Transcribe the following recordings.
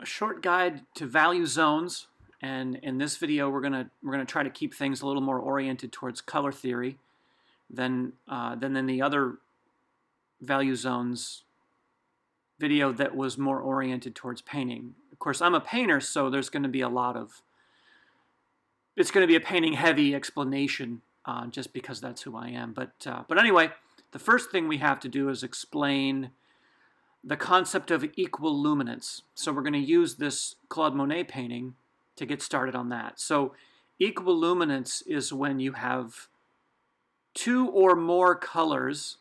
A short guide to value zones, and in this video we're gonna try to keep things a little more oriented towards color theory than in the other value zones video that was more oriented towards painting. Of course, I'm a painter, so there's going to be it's going to be a painting heavy explanation just because that's who I am. But anyway, the first thing we have to do is explain the concept of equiluminance. So we're going to use this Claude Monet painting to get started on that. So equiluminance is when you have two or more colors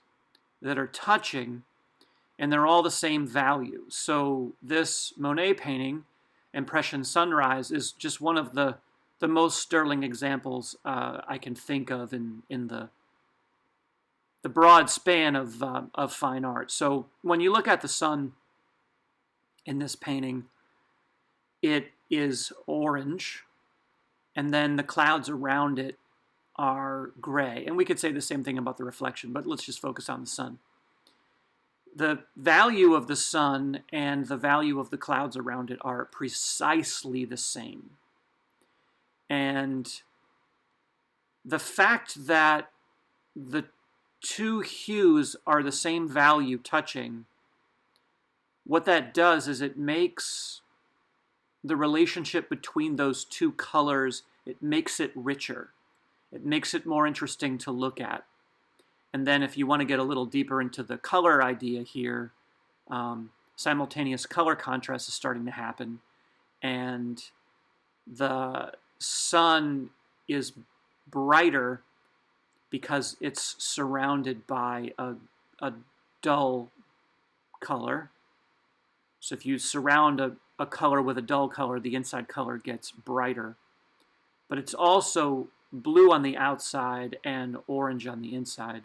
that are touching and they're all the same value. So this Monet painting, Impression Sunrise, is just one of the most sterling examples I can think of in the broad span of fine art. So when you look at the sun in this painting, it is orange, and then the clouds around it are gray. And we could say the same thing about the reflection, but let's just focus on the sun. The value of the sun and the value of the clouds around it are precisely the same. And the fact that the two hues are the same value touching, what that does is it makes the relationship between those two colors, it makes it richer. It makes it more interesting to look at. And then if you want to get a little deeper into the color idea here, simultaneous color contrast is starting to happen. And the sun is brighter because it's surrounded by a dull color. So if you surround a color with a dull color, the inside color gets brighter. But it's also blue on the outside and orange on the inside.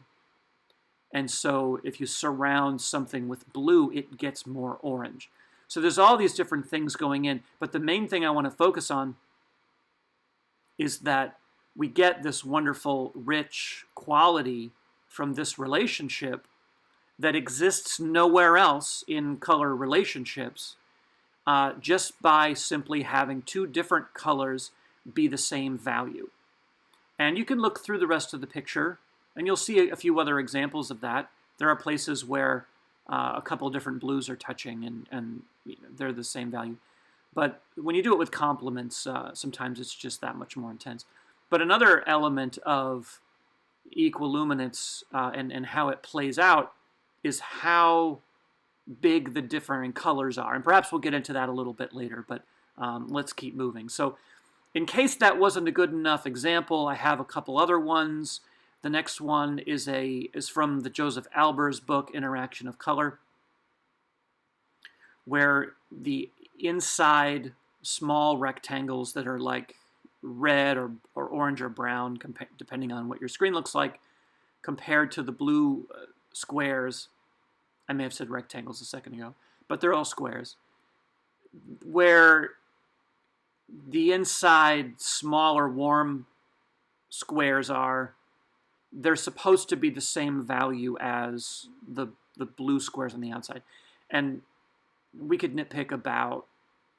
And so if you surround something with blue, it gets more orange. So there's all these different things going in, but the main thing I want to focus on is that we get this wonderful, rich quality from this relationship that exists nowhere else in color relationships, just by simply having two different colors be the same value. And you can look through the rest of the picture, and you'll see a few other examples of that. There are places where a couple different blues are touching, and they're the same value. But when you do it with complements, sometimes it's just that much more intense. But another element of equiluminance and how it plays out is how big the differing colors are. And perhaps we'll get into that a little bit later, but let's keep moving. So in case that wasn't a good enough example, I have a couple other ones. The next one is from the Joseph Albers book, Interaction of Color, where the inside small rectangles that are like red or orange or brown, depending on what your screen looks like, compared to the blue squares. I may have said rectangles a second ago, but they're all squares, where the inside smaller warm squares are, they're supposed to be the same value as the blue squares on the outside. And we could nitpick about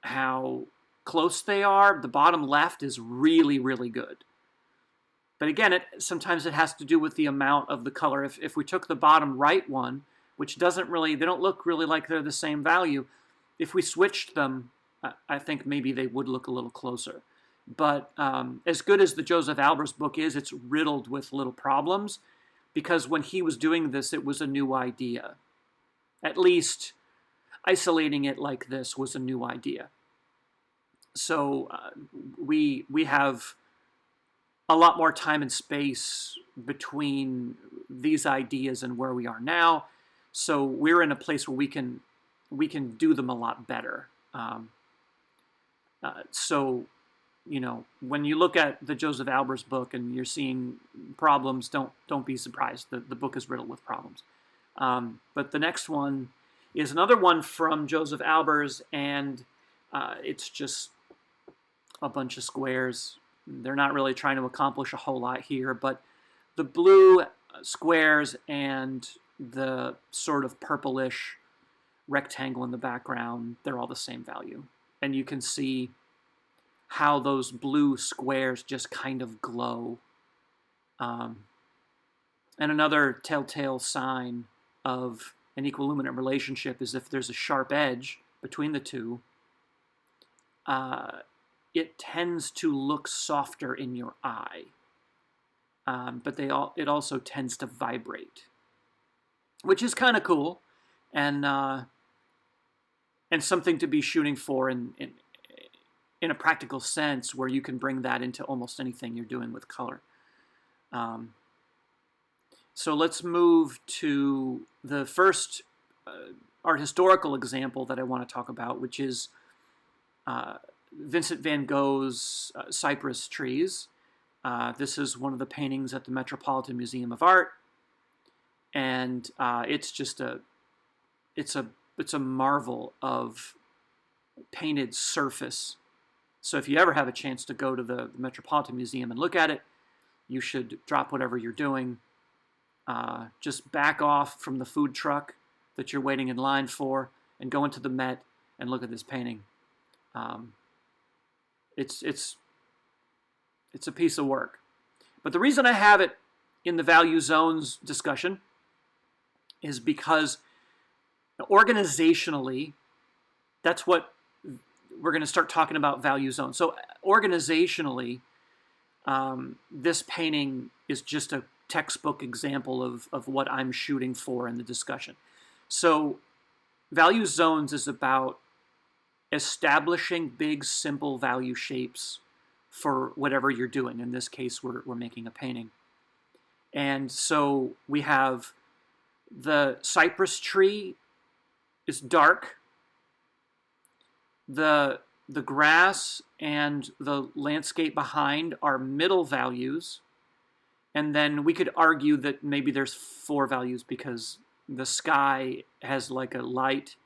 how close they are. The bottom left is really, really good. But again, sometimes it has to do with the amount of the color. If we took the bottom right one, which they don't look really like they're the same value, if we switched them, I think maybe they would look a little closer. But as good as the Joseph Albers book is, it's riddled with little problems, because when he was doing this, it was a new idea. At least isolating it like this was a new idea. So we have a lot more time and space between these ideas and where we are now. So we're in a place where we can do them a lot better. So when you look at the Joseph Albers book and you're seeing problems, don't be surprised. The book is riddled with problems. But the next one is another one from Joseph Albers, and it's just a bunch of squares. They're not really trying to accomplish a whole lot here, but the blue squares and the sort of purplish rectangle in the background, they're all the same value. and you can see how those blue squares just kind of glow. And another telltale sign of an equiluminant relationship is if there's a sharp edge between the two, it tends to look softer in your eye. But it also tends to vibrate, which is kind of cool, and something to be shooting for in a practical sense, where you can bring that into almost anything you're doing with color. So let's move to the first art historical example that I want to talk about, which is Vincent van Gogh's Cypress trees. This is one of the paintings at the Metropolitan Museum of Art, and it's just it's a marvel of painted surface. So if you ever have a chance to go to the Metropolitan Museum and look at it, you should drop whatever you're doing. Just back off from the food truck that you're waiting in line for and go into the Met and look at this painting. It's a piece of work. But the reason I have it in the value zones discussion is because organizationally, that's what we're going to start talking about, value zones. So organizationally, this painting is just a textbook example of what I'm shooting for in the discussion. So value zones is about establishing big, simple value shapes for whatever you're doing. In this case, we're making a painting. And so we have the cypress tree is dark. The grass and the landscape behind are middle values. And then we could argue that maybe there's 4 values because the sky has like a light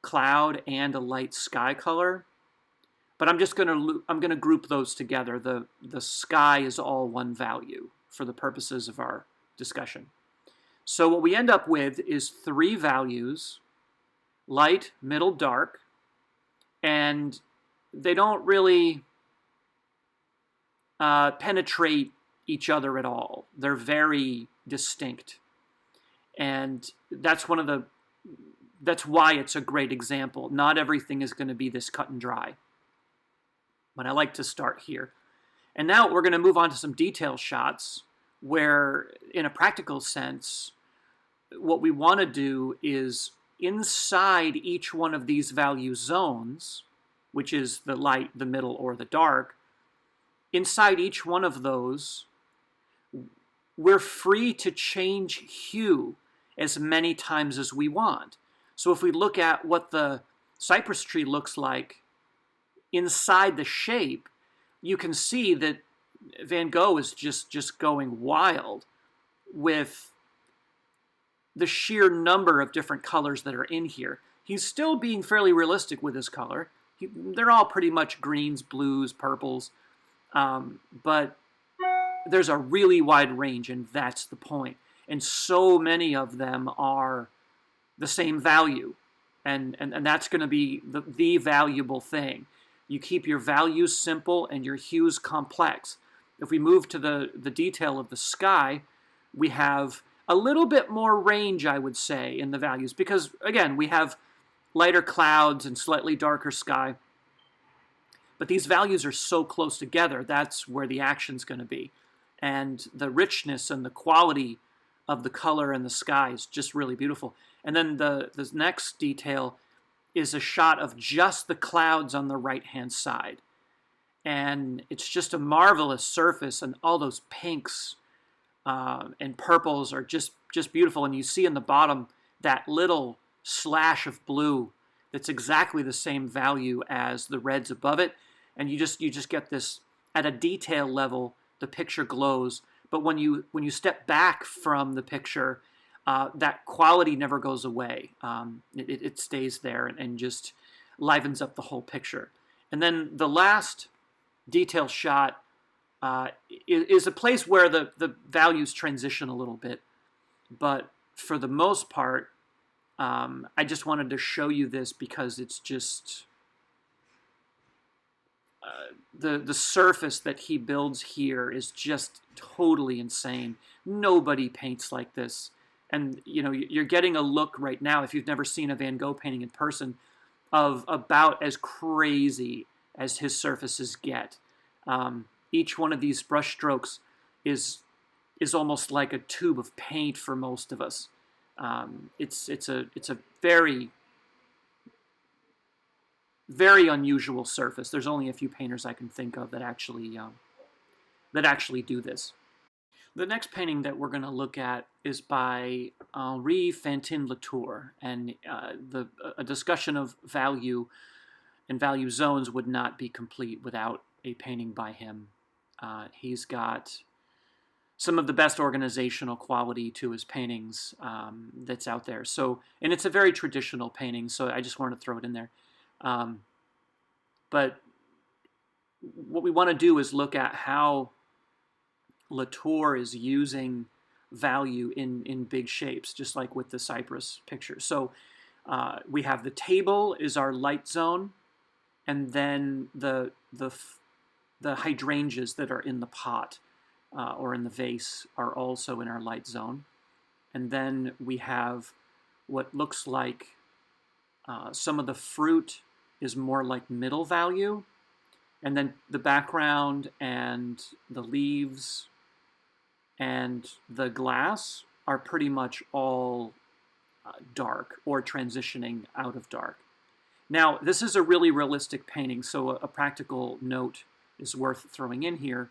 cloud and a light sky color. But I'm gonna group those together. The sky is all one value for the purposes of our discussion. So what we end up with is 3 values: light, middle, dark, and they don't really penetrate each other at all. They're very distinct, and that's why it's a great example. Not everything is going to be this cut and dry, but I like to start here. And now we're going to move on to some detail shots where, in a practical sense, what we want to do is inside each one of these value zones, which is the light, the middle, or the dark, inside each one of those, we're free to change hue as many times as we want. So if we look at what the cypress tree looks like inside the shape, you can see that Van Gogh is just going wild with the sheer number of different colors that are in here. He's still being fairly realistic with his color. They're all pretty much greens, blues, purples, but there's a really wide range, and that's the point. And so many of them are the same value, and that's going to be the valuable thing. You keep your values simple and your hues complex. If we move to the detail of the sky, we have a little bit more range, I would say, in the values, because, again, we have lighter clouds and slightly darker sky. But these values are so close together, that's where the action's going to be. And the richness and the quality of the color and the sky is just really beautiful. And then the next detail is a shot of just the clouds on the right-hand side. And it's just a marvelous surface, and all those pinks and purples are just beautiful. And you see in the bottom that little slash of blue that's exactly the same value as the reds above it. And you just get this, at a detail level, the picture glows. But when you step back from the picture, that quality never goes away. It stays there and just livens up the whole picture. And then the last detail shot is a place where the values transition a little bit. But for the most part, I just wanted to show you this because it's just the surface that he builds here is just totally insane. Nobody paints like this. And, you know, you're getting a look right now, if you've never seen a Van Gogh painting in person, of about as crazy as his surfaces get. Each one of these brush strokes is almost like a tube of paint for most of us. It's a very, very unusual surface. There's only a few painters I can think of that actually do this. The next painting that we're going to look at is by Henri Fantin Latour, and a discussion of value and value zones would not be complete without a painting by him. He's got some of the best organizational quality to his paintings that's out there. So, and it's a very traditional painting, so I just wanted to throw it in there. But what we want to do is look at how Latour is using value in big shapes, just like with the Cypress picture. So we have the table is our light zone, and then the hydrangeas that are in the pot or in the vase are also in our light zone. And then we have what looks like some of the fruit is more like middle value, and then the background and the leaves and the glass are pretty much all dark or transitioning out of dark. Now, this is a really realistic painting, so a practical note is worth throwing in here,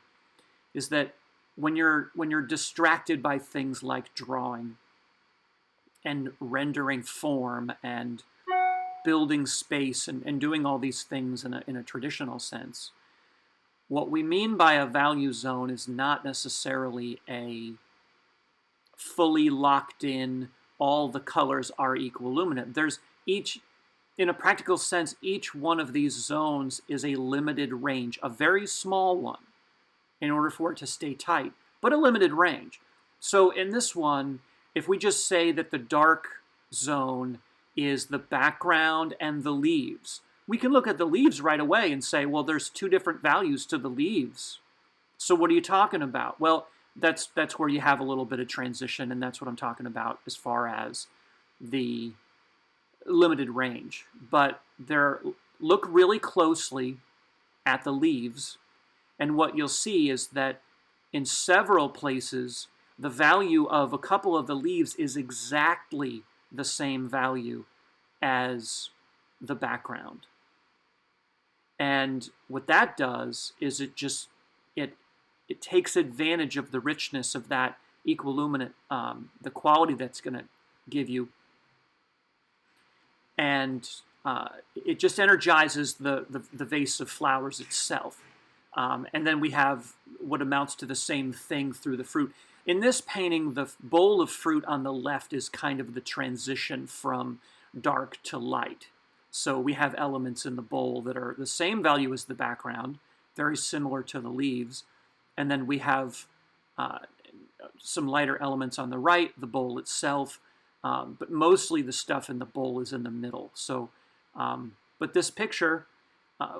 is that when you're distracted by things like drawing and rendering form and building space and doing all these things in a traditional sense, what we mean by a value zone is not necessarily a fully locked in, all the colors are equiluminant. There's in a practical sense, each one of these zones is a limited range, a very small one, in order for it to stay tight, but a limited range. So in this one, if we just say that the dark zone is the background and the leaves, we can look at the leaves right away and say, well, there's two different values to the leaves. So what are you talking about? Well, that's where you have a little bit of transition, and that's what I'm talking about as far as the limited range. But look really closely at the leaves, and what you'll see is that in several places, the value of a couple of the leaves is exactly the same value as the background. And what that does is it takes advantage of the richness of that equiluminant, the quality that's going to give you, and it just energizes the vase of flowers itself. And then we have what amounts to the same thing through the fruit. In this painting, the bowl of fruit on the left is kind of the transition from dark to light. So we have elements in the bowl that are the same value as the background, very similar to the leaves. And then we have some lighter elements on the right, the bowl itself, but mostly the stuff in the bowl is in the middle. So, but this picture,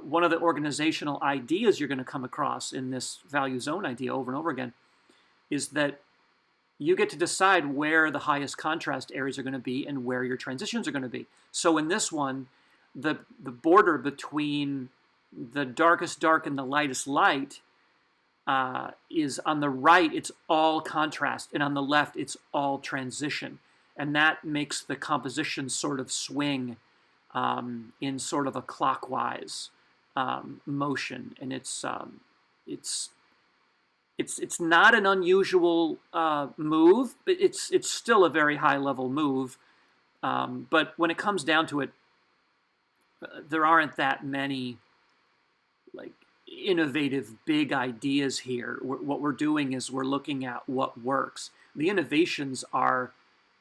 one of the organizational ideas you're going to come across in this value zone idea over and over again is that you get to decide where the highest contrast areas are going to be and where your transitions are going to be. So in this one, the border between the darkest dark and the lightest light is on the right, it's all contrast, and on the left, it's all transition. And that makes the composition sort of swing in sort of a clockwise motion. And it's not an unusual move, but it's still a very high level move. But when it comes down to it, there aren't that many like innovative big ideas here. What we're doing is we're looking at what works. The innovations are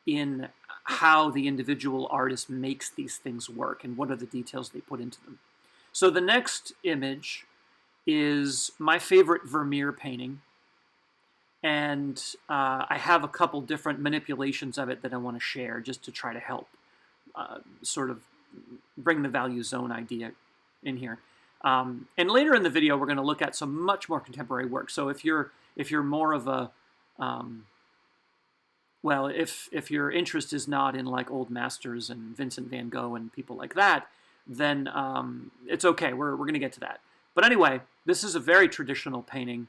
in how the individual artist makes these things work and what are the details they put into them. So the next image is my favorite Vermeer painting, and I have a couple different manipulations of it that I want to share just to try to help sort of bring the value zone idea in here. And later in the video, we're going to look at some much more contemporary work. So if you're more of a well, if your interest is not in like old masters and Vincent van Gogh and people like that, then it's okay. We're going to get to that. But anyway, this is a very traditional painting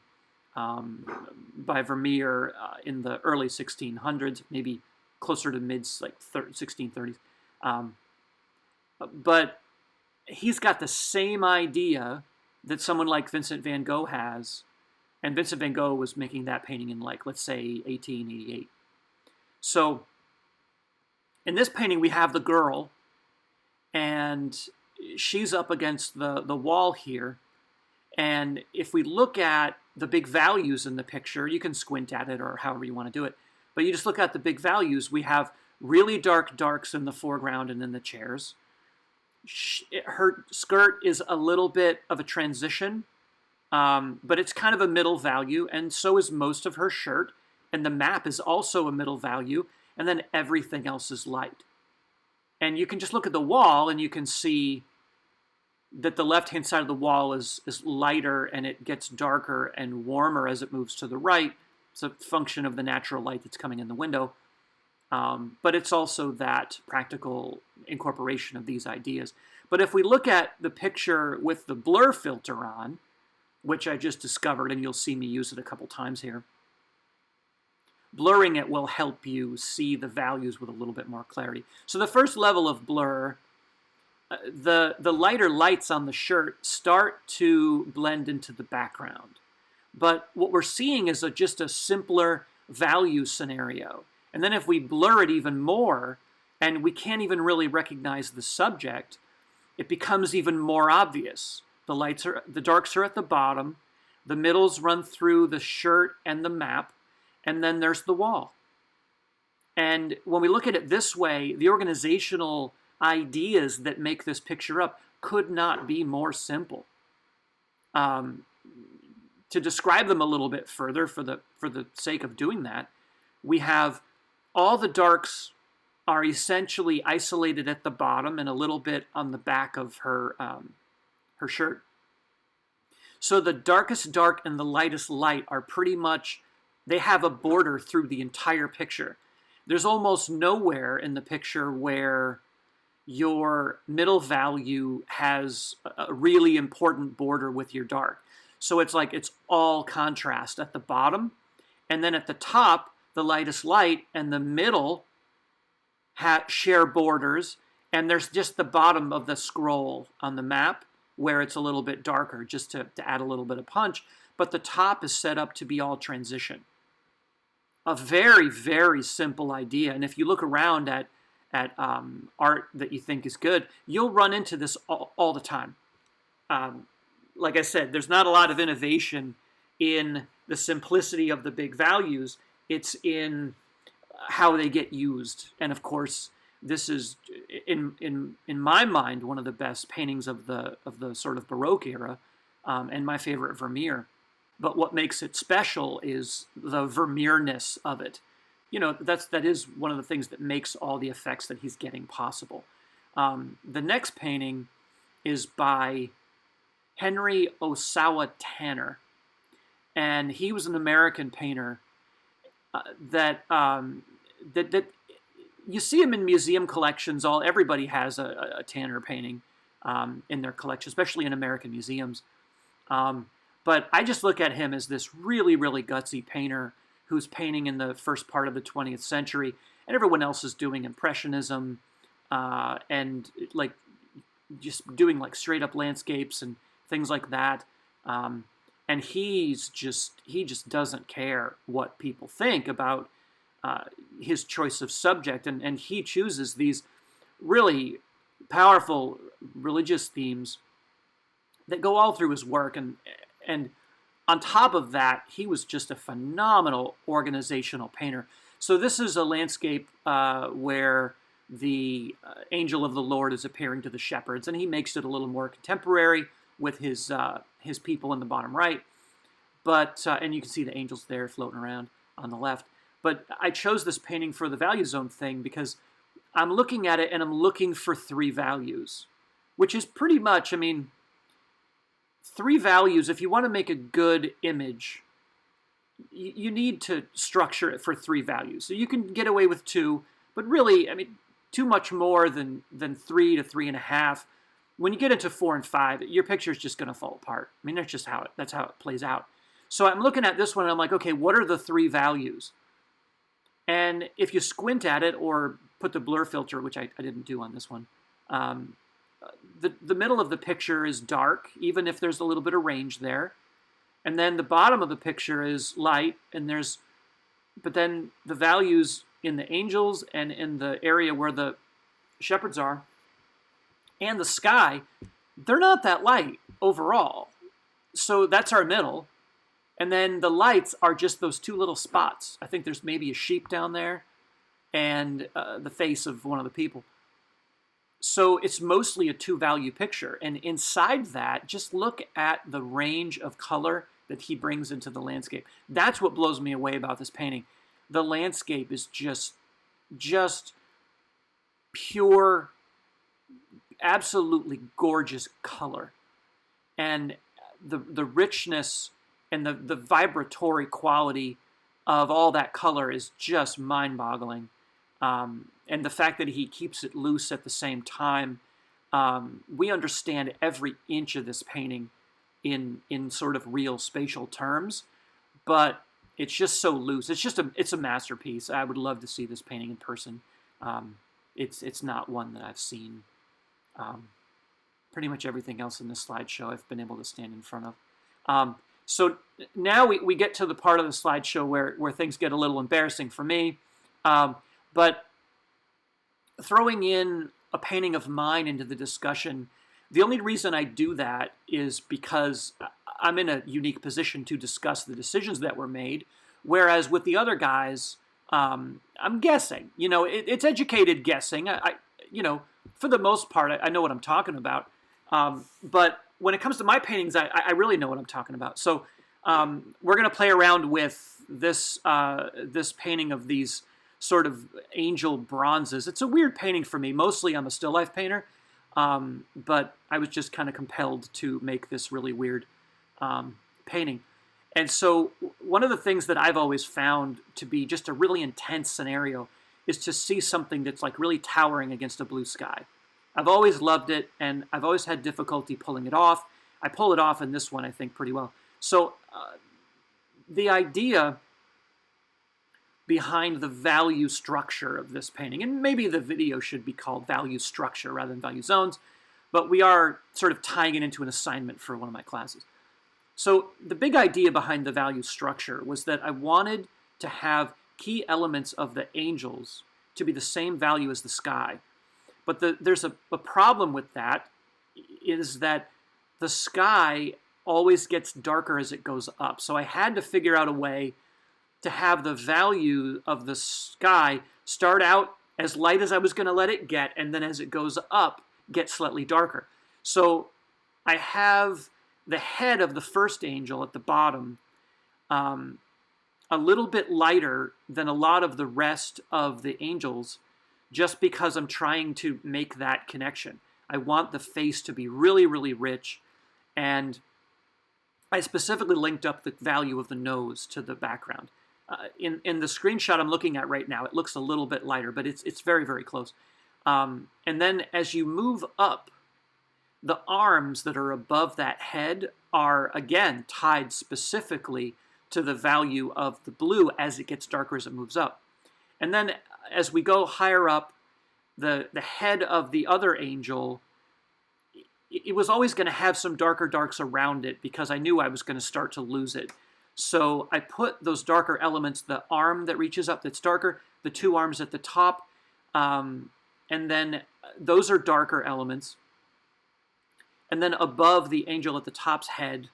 by Vermeer in the early 1600s, maybe closer to mid 1630s. But he's got the same idea that someone like Vincent van Gogh has, and Vincent van Gogh was making that painting in, like, let's say 1888. So in this painting, we have the girl, and she's up against the wall here. And if we look at the big values in the picture, you can squint at it or however you want to do it, but you just look at the big values. We have really dark darks in the foreground and in the chairs. Her skirt is a little bit of a transition, but it's kind of a middle value, and so is most of her shirt. And the map is also a middle value, and then everything else is light. And you can just look at the wall, and you can see that the left-hand side of the wall is lighter, and it gets darker and warmer as it moves to the right. It's a function of the natural light that's coming in the window. But it's also that practical incorporation of these ideas. But if we look at the picture with the blur filter on, which I just discovered, and you'll see me use it a couple times here, blurring it will help you see the values with a little bit more clarity. So the first level of blur, the lighter lights on the shirt start to blend into the background. But what we're seeing is just a simpler value scenario. And then if we blur it even more, and we can't even really recognize the subject, it becomes even more obvious. The darks are at the bottom, the middles run through the shirt and the map, and then there's the wall. And when we look at it this way, the organizational ideas that make this picture up could not be more simple. To describe them a little bit further, for the sake of doing that, we have all the darks are essentially isolated at the bottom and a little bit on the back of her shirt. So the darkest dark and the lightest light are pretty much, they have a border through the entire picture. There's almost nowhere in the picture where your middle value has a really important border with your dark. So it's like it's all contrast at the bottom, and then at the top, the lightest light and the middle share borders, and there's just the bottom of the scroll on the map where it's a little bit darker, just to add a little bit of punch, but the top is set up to be all transition. A very, very simple idea, and if you look around at art that you think is good, you'll run into this all the time. Like I said, there's not a lot of innovation in the simplicity of the big values. It's in how they get used. And of course, this is, in my mind, one of the best paintings of the sort of Baroque era, and my favorite Vermeer. But what makes it special is the Vermeerness of it. You know, that is one of the things that makes all the effects that he's getting possible. The next painting is by Henri Osawa Tanner, and he was an American painter that you see him in museum collections. Everybody has a Tanner painting in their collection, especially in American museums. But I just look at him as this really, really gutsy painter who's painting in the first part of the 20th century, and everyone else is doing Impressionism and like just doing like straight up landscapes and things like that. And he just doesn't care what people think about his choice of subject, and he chooses these really powerful religious themes that go all through his work, and on top of that, he was just a phenomenal organizational painter. So this is a landscape where the angel of the Lord is appearing to the shepherds, and he makes it a little more contemporary with his people in the bottom right. But and you can see the angels there floating around on the left. But I chose this painting for the value zone thing because I'm looking at it and I'm looking for three values, which is pretty much, I mean, three values, if you want to make a good image, you need to structure it for three values. So you can get away with two, but really, I mean, too much more than 3 to 3.5. When you get into 4 and 5, your picture is just going to fall apart. I mean, that's how it plays out. So I'm looking at this one and I'm like, okay, what are the three values? And if you squint at it or put the blur filter, which I didn't do on this one, the middle of the picture is dark, even if there's a little bit of range there. And then the bottom of the picture is light, but then the values in the angels and in the area where the shepherds are and the sky, they're not that light overall. So that's our middle. And then the lights are just those two little spots. I think there's maybe a sheep down there and the face of one of the people. So it's mostly a two-value picture. And inside that, just look at the range of color that he brings into the landscape. That's what blows me away about this painting. The landscape is just pure, absolutely gorgeous color. And the richness and the vibratory quality of all that color is just mind-boggling. And the fact that he keeps it loose at the same time, we understand every inch of this painting in sort of real spatial terms, but it's just so loose. It's a masterpiece. I would love to see this painting in person. It's not one that I've seen. Pretty much everything else in this slideshow I've been able to stand in front of. So now we get to the part of the slideshow where things get a little embarrassing for me. But throwing in a painting of mine into the discussion, the only reason I do that is because I'm in a unique position to discuss the decisions that were made, whereas with the other guys, I'm guessing. You know, it's educated guessing. I for the most part, I know what I'm talking about. But when it comes to my paintings, I really know what I'm talking about. So we're going to play around with this painting of these sort of angel bronzes. It's a weird painting for me. Mostly I'm a still life painter, but I was just kind of compelled to make this really weird painting. And so one of the things that I've always found to be just a really intense scenario is to see something that's like really towering against a blue sky. I've always loved it, and I've always had difficulty pulling it off. I pull it off in this one, I think, pretty well. So the idea behind the value structure of this painting, and maybe the video should be called value structure rather than value zones, but we are sort of tying it into an assignment for one of my classes. So the big idea behind the value structure was that I wanted to have key elements of the angels to be the same value as the sky. But there's a problem with that, is that the sky always gets darker as it goes up. So I had to figure out a way to have the value of the sky start out as light as I was going to let it get, and then as it goes up, get slightly darker. So I have the head of the first angel at the bottom a little bit lighter than a lot of the rest of the angels, just because I'm trying to make that connection. I want the face to be really, really rich, and I specifically linked up the value of the nose to the background. In the screenshot I'm looking at right now, it looks a little bit lighter, but it's very, very close. And then as you move up, the arms that are above that head are, again, tied specifically to the value of the blue as it gets darker as it moves up. And then as we go higher up, the head of the other angel, it was always going to have some darker darks around it because I knew I was going to start to lose it. So I put those darker elements, the arm that reaches up that's darker, the two arms at the top, and then those are darker elements. And then above the angel at the top's head,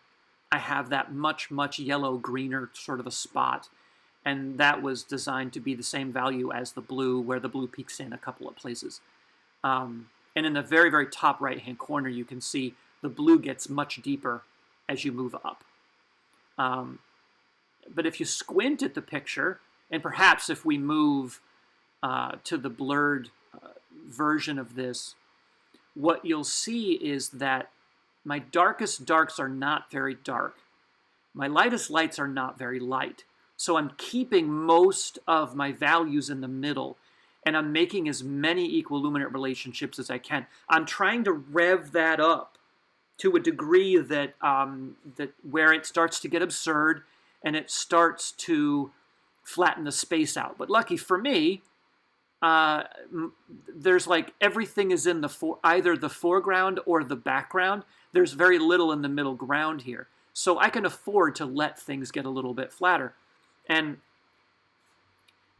I have that much, much yellow, greener sort of a spot. And that was designed to be the same value as the blue, where the blue peaks in a couple of places. And in the very, very top right-hand corner, you can see the blue gets much deeper as you move up. But if you squint at the picture, and perhaps if we move to the blurred version of this, what you'll see is that My darkest darks are not very dark. My lightest lights are not very light. So I'm keeping most of my values in the middle, and I'm making as many equiluminant relationships as I can. I'm trying to rev that up to a degree that where it starts to get absurd and it starts to flatten the space out. But lucky for me, there's like everything is in either the foreground or the background. There's very little in the middle ground here. So I can afford to let things get a little bit flatter. And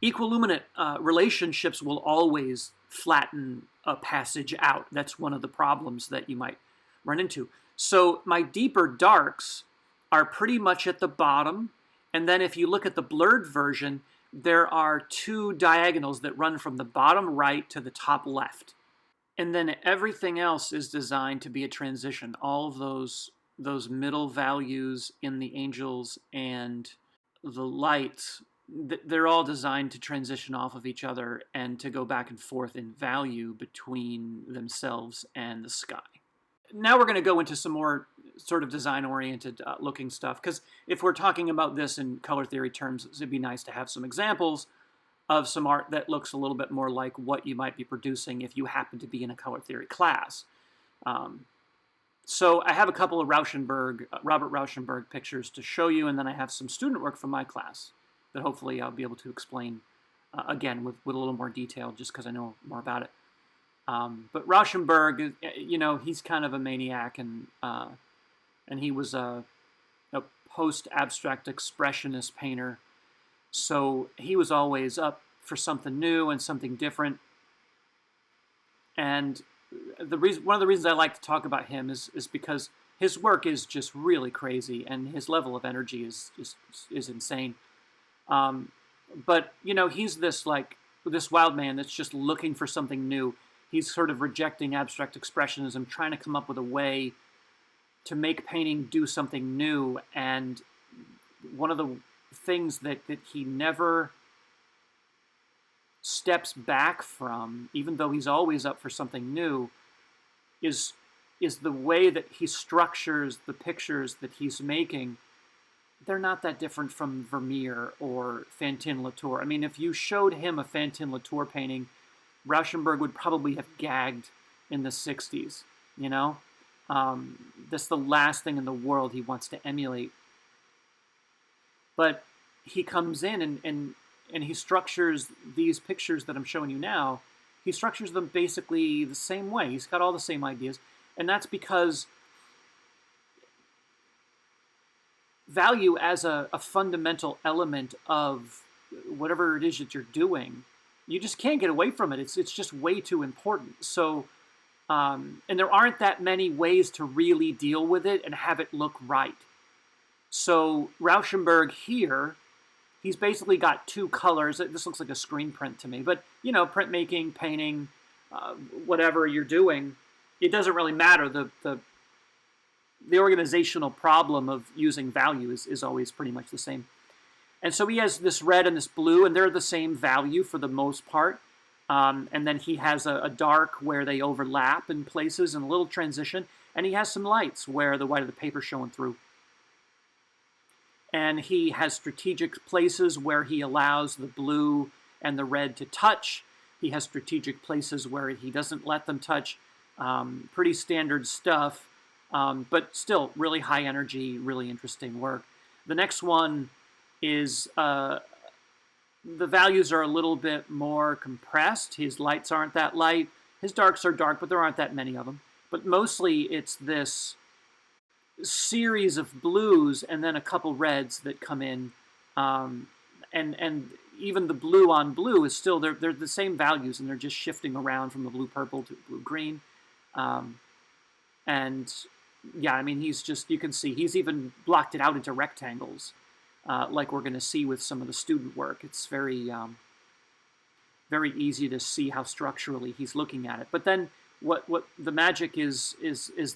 equiluminant relationships will always flatten a passage out. That's one of the problems that you might run into. So my deeper darks are pretty much at the bottom. And then if you look at the blurred version, there are two diagonals that run from the bottom right to the top left. And then everything else is designed to be a transition. All of those middle values in the angels and the lights, they're all designed to transition off of each other and to go back and forth in value between themselves and the sky. Now we're going to go into some more sort of design-oriented looking stuff, because if we're talking about this in color theory terms, it'd be nice to have some examples of some art that looks a little bit more like what you might be producing if you happen to be in a color theory class. So I have a couple of Robert Rauschenberg pictures to show you, and then I have some student work from my class that hopefully I'll be able to explain again with a little more detail, just because I know more about it. But Rauschenberg, you know, he's kind of a maniac, and he was a post-abstract expressionist painter. So he was always up for something new and something different. And one of the reasons I like to talk about him is because his work is just really crazy, and his level of energy is insane. But you know, he's this wild man that's just looking for something new. He's sort of rejecting abstract expressionism, trying to come up with a way to make painting do something new. And one of the things that he never steps back from, even though he's always up for something new, is the way that he structures the pictures that he's making. They're not that different from Vermeer or Fantin Latour. I mean, if you showed him a Fantin Latour painting, Rauschenberg would probably have gagged in the 60s, you know? That's the last thing in the world he wants to emulate. But he comes in and he structures these pictures that I'm showing you now. He structures them basically the same way. He's got all the same ideas. And that's because value as a fundamental element of whatever it is that you're doing, you just can't get away from it. It's just way too important. So, and there aren't that many ways to really deal with it and have it look right. So Rauschenberg here, he's basically got two colors. This looks like a screen print to me, but you know, printmaking, painting, whatever you're doing, it doesn't really matter. The organizational problem of using value is always pretty much the same. And so he has this red and this blue, and they're the same value for the most part. And then he has a dark where they overlap in places and a little transition. And he has some lights where the white of the paper is showing through. And he has strategic places where he allows the blue and the red to touch. He has strategic places where he doesn't let them touch. Pretty standard stuff, but still really high energy, really interesting work. The next one is the values are a little bit more compressed. His lights aren't that light. His darks are dark, but there aren't that many of them. But mostly it's this series of blues and then a couple reds that come in. And even the blue on blue is still, they're the same values, and they're just shifting around from the blue purple to blue green. And yeah, I mean, he's just, you can see, he's even blocked it out into rectangles. Like we're going to see with some of the student work. It's very, very easy to see how structurally he's looking at it. But then what the magic is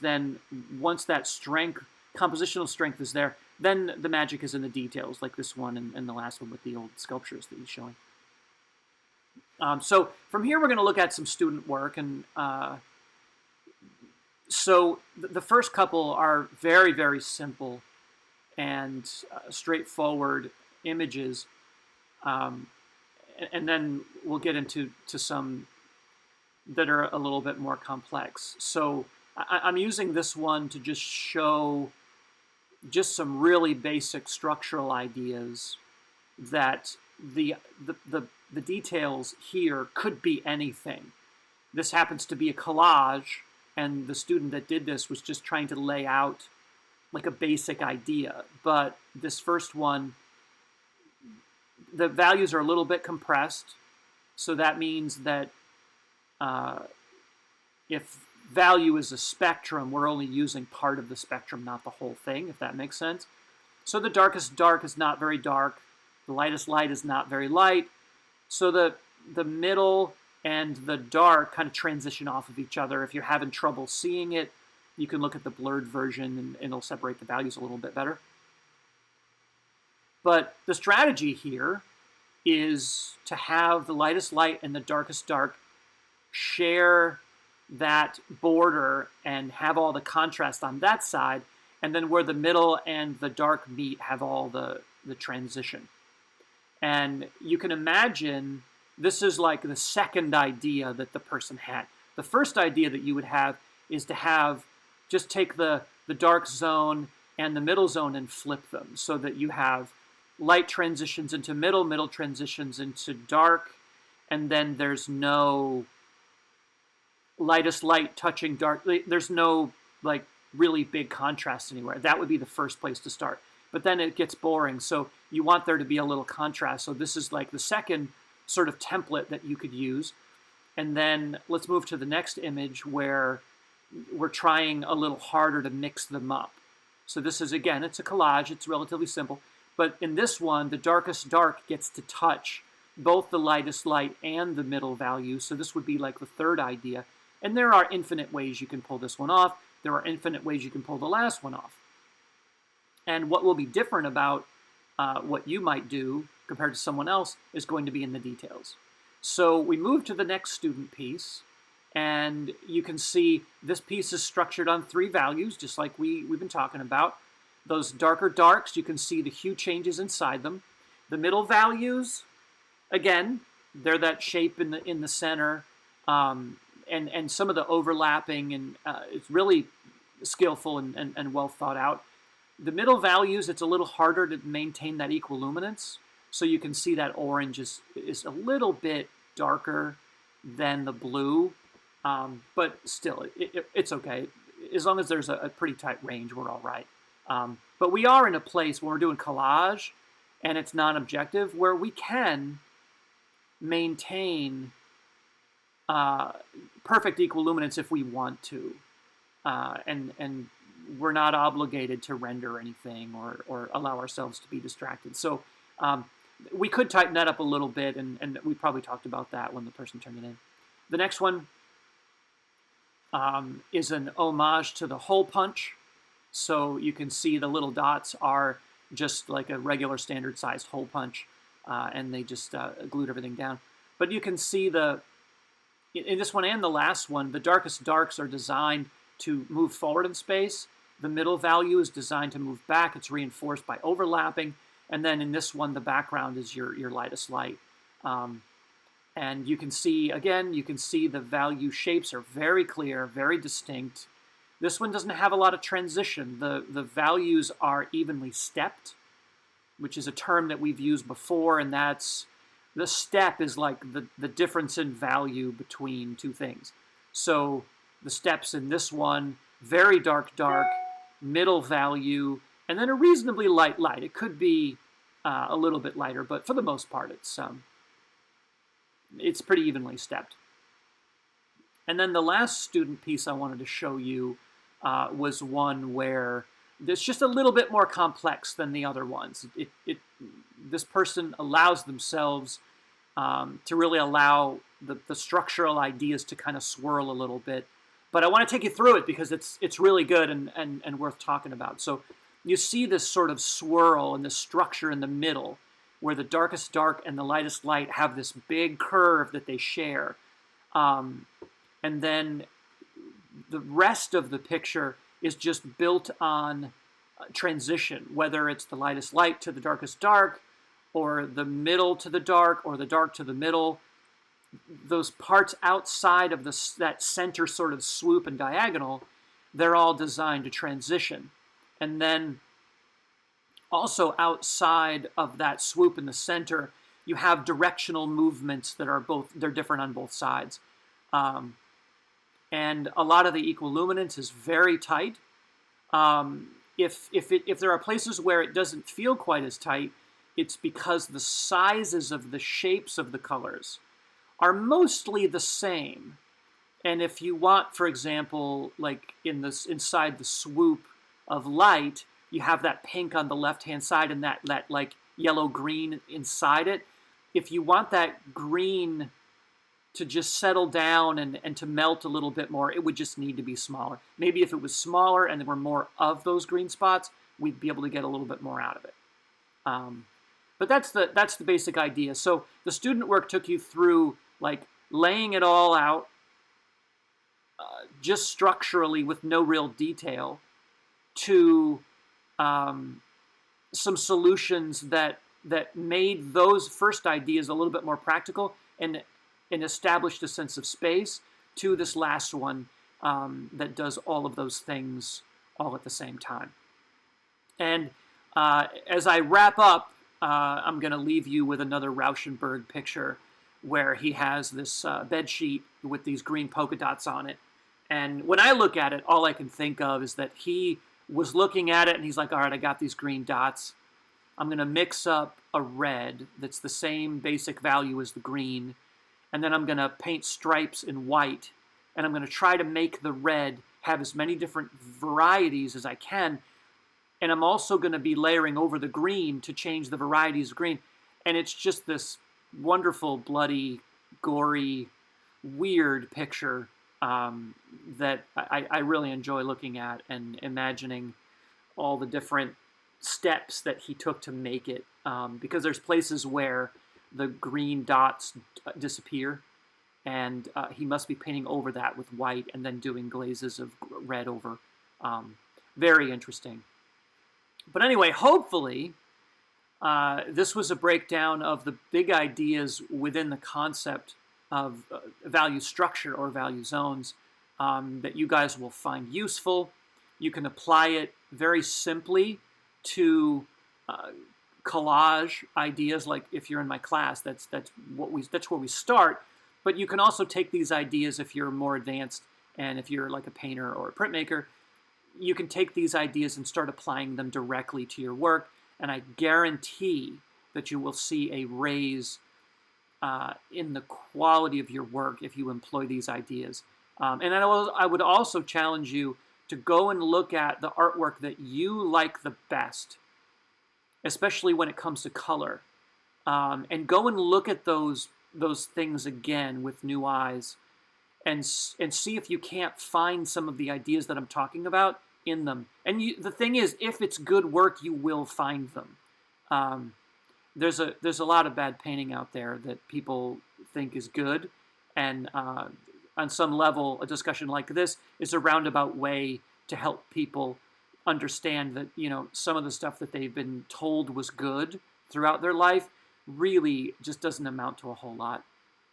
then once that strength, compositional strength is there, then the magic is in the details, like this one and the last one with the old sculptures that he's showing. So from here we're going to look at some student work, and So the first couple are very, very simple and straightforward images. Um, and then we'll get into some that are a little bit more complex. So I'm using this one to just show just some really basic structural ideas that the details here could be anything. This happens to be a collage, and the student that did this was just trying to lay out like a basic idea. But this first one, the values are a little bit compressed, so that means that if value is a spectrum, we're only using part of the spectrum, not the whole thing, if that makes sense. So the darkest dark is not very dark. The lightest light is not very light. So the middle and the dark kind of transition off of each other. If you're having trouble seeing it, you can look at the blurred version and it'll separate the values a little bit better. But the strategy here is to have the lightest light and the darkest dark share that border and have all the contrast on that side, and then where the middle and the dark meet have all the transition. And you can imagine this is like the second idea that the person had. The first idea that you would have is to have, just take the dark zone and the middle zone and flip them so that you have light transitions into middle, middle transitions into dark, and then there's no lightest light touching dark. There's no like really big contrast anywhere. That would be the first place to start. But then it gets boring, so you want there to be a little contrast. So this is like the second sort of template that you could use. And then let's move to the next image where we're trying a little harder to mix them up. So this is, again, it's a collage. It's relatively simple. But in this one, the darkest dark gets to touch both the lightest light and the middle value. So this would be like the third idea. And there are infinite ways you can pull this one off. There are infinite ways you can pull the last one off. And what will be different about what you might do compared to someone else is going to be in the details. So we move to the next student piece, and you can see this piece is structured on 3 values, just like we've been talking about. Those darker darks, you can see the hue changes inside them. The middle values, again, they're that shape in the center, and some of the overlapping, and it's really skillful and well thought out. The middle values, it's a little harder to maintain that equiluminance. So you can see that orange is a little bit darker than the blue, but still, it's okay. As long as there's a pretty tight range, we're all right. But we are in a place when we're doing collage, and it's non-objective, where we can maintain perfect equiluminance if we want to, and we're not obligated to render anything or allow ourselves to be distracted. So we could tighten that up a little bit, and we probably talked about that when the person turned it in. The next one is an homage to the hole punch. So you can see the little dots are just like a regular standard sized hole punch, and they just glued everything down. But you can see in this one and the last one, the darkest darks are designed to move forward in space. The middle value is designed to move back. It's reinforced by overlapping. And then in this one, the background is your lightest light. And you can see, again, you can see the value shapes are very clear, very distinct. This one doesn't have a lot of transition. The values are evenly stepped, which is a term that we've used before, and that's, the step is like the difference in value between two things. So the steps in this one, very dark, dark, middle value, and then a reasonably light light. It could be a little bit lighter, but for the most part, it's pretty evenly stepped. And then the last student piece I wanted to show you was one where it's just a little bit more complex than the other ones. This person allows themselves to really allow the structural ideas to kind of swirl a little bit. But I want to take you through it because it's really good and worth talking about. So you see this sort of swirl and this structure in the middle where the darkest dark and the lightest light have this big curve that they share. And then the rest of the picture is just built on transition, whether it's the lightest light to the darkest dark, or the middle to the dark, or the dark to the middle. Those parts outside of that center sort of swoop and diagonal, they're all designed to transition. And then also outside of that swoop in the center, you have directional movements that are they're different on both sides. And a lot of the equiluminance is very tight. If there are places where it doesn't feel quite as tight, it's because the sizes of the shapes of the colors are mostly the same. And if you want, for example, like inside the swoop of light, you have that pink on the left-hand side and that like yellow-green inside it. If you want that green to just settle down and to melt a little bit more, it would just need to be smaller. Maybe if it was smaller and there were more of those green spots, we'd be able to get a little bit more out of it. But that's the basic idea. So the student work took you through like laying it all out, just structurally with no real detail, to some solutions that made those first ideas a little bit more practical and established a sense of space, to this last one that does all of those things all at the same time. And as I wrap up, I'm going to leave you with another Rauschenberg picture where he has this bed sheet with these green polka dots on it. And when I look at it, all I can think of is that he was looking at it and he's like, all right, I got these green dots. I'm going to mix up a red that's the same basic value as the green. And then I'm going to paint stripes in white. And I'm going to try to make the red have as many different varieties as I can. And I'm also going to be layering over the green to change the varieties of green. And it's just this wonderful, bloody, gory, weird picture that I really enjoy looking at and imagining all the different steps that he took to make it. Because there's places where the green dots disappear, and he must be painting over that with white and then doing glazes of red over. Very interesting. But anyway, hopefully, this was a breakdown of the big ideas within the concept of value structure or value zones that you guys will find useful. You can apply it very simply to collage ideas. Like if you're in my class, that's where we start. But you can also take these ideas if you're more advanced, and if you're like a painter or a printmaker, you can take these ideas and start applying them directly to your work. And I guarantee that you will see a raise in the quality of your work if you employ these ideas. And I would also challenge you to go and look at the artwork that you like the best, especially when it comes to color, and go and look at those things again with new eyes, and see if you can't find some of the ideas that I'm talking about in them. And the thing is, if it's good work, you will find them. There's a lot of bad painting out there that people think is good, and on some level, a discussion like this is a roundabout way to help people understand that, you know, some of the stuff that they've been told was good throughout their life really just doesn't amount to a whole lot.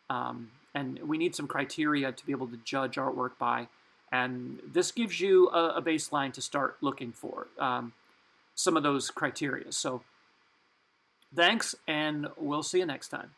And we need some criteria to be able to judge artwork by. And this gives you a baseline to start looking for some of those criteria. So thanks, and we'll see you next time.